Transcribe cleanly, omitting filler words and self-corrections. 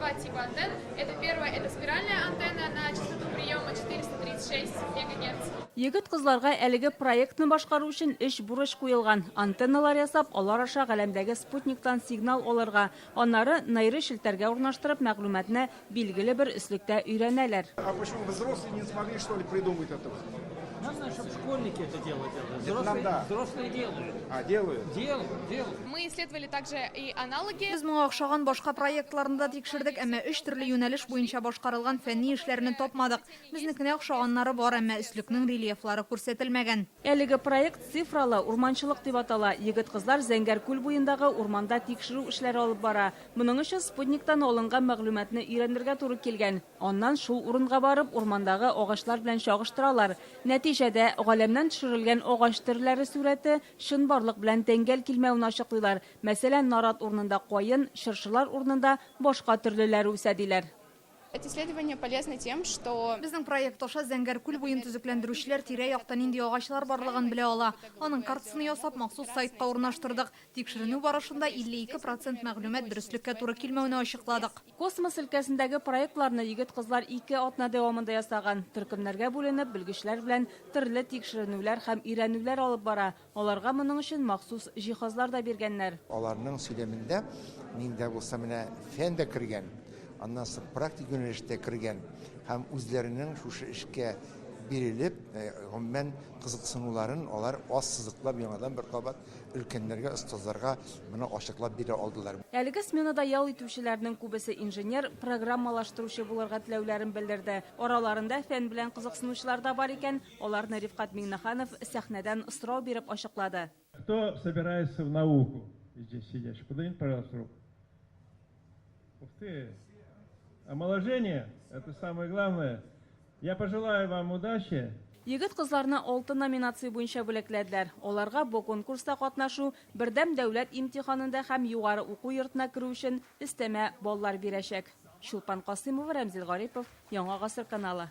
два типа антенн. Это первая, это спиральная антенна на частоту приема 436 МГц. Егет кызларга әлеге проектны башкару өчен эш бурыч куелган. Антенналар ясап, алар аша галәмдәге спутниктан сигнал алырга, аннары найры шелтәргә урнаштырып, мәгълүматны билгеле бер өслектә өйрәнәләр. А почему взрослые не смогли, что ли, придумать это? Надо, чтобы школьники это делали. Взрослые делают. А, делают? Делают. Мы исследовали также и аналоги. Без моңа охшаган башка проектларында тикшердек, әмма 3 төрле юнәлеш буенча башкарылган фәнни эшләрне тапмадык. Безнекенә охшаганнары бар, әмма өслекнең рельефлары күрсәтелмәгән. Әлеге проект цифралы урманчылык дип атала. Егет кызлар Зәңгәр күл буендагы урманда тикшерү эшләре алып бара. Моның өчен спутниктан алынган мәгълүматны өйрәнергә туры килгән. Аннан шул урынга барып, урмандагы агачлар белән чагыштыралар. Нәтиҗәдә галәмнән төшерелгән агач төрләре сурәте чынбарлык белән тәңгәл килмәвен ачыклыйлар. Мәсәлән, нарат урынында каен, шыршылар урынында башка төрлеләр үсә диләр. Эти исследования полезны тем, что Безнең проект аша Зәңгәр күл буен төзекләндерүчеләр тирә-якта нинди агачлар барлыгын белә ала. Аның картасын ясап, махсус сайтка урнаштырдык. Тикшеренү барышында 52% мәгълүмат дөреслеккә туры килмәвен ачыкладык. Космос өлкәсендәге проектларны егет кызлар 2 атна дәвамында ясаган. Төркемнәргә бүленеп, белгечләр белән төрле тикшеренүләр һәм өйрәнүләр алып бара. Аларга моның өчен махсус җиһазлар да биргәннәр. Аларның сөйләмендә миндә булса менә фән дә кергән. Аннан соң практик юнәлештә кергән һәм үзләренең шушы эшкә бирелеп, гомумән кызыксынуларын алар аз сызыклап яңадан бер кабат өлкәннәргә, остазларга моны ачыклап бирә алдылар. Әлеге сменада ял итүчеләрнең күбесе инженер, программалаштыручы булырга теләүләрен белдерде. Араларында фән белән кызыксынучылар да бар икән. Аларны Рифкат Миңнеханов сәхнәдән сорау биреп ачыклады. Кто собирается в науку? Здесь сидящий. Поднимите, пожалуйста, руку. Ух ты! Омоложение – это самое главное. Я пожелаю вам удачи. Егет кызларны 6 номинация буенча бүләкләделәр. Аларга бу конкурста катнашу, бердәм дәүләт имтиханында һәм югары уку йортына керү өчен өстәмә баллар бирәчәк. Чулпан Касыймова, Рамзил Гарипов, Яңа гасыр каналы.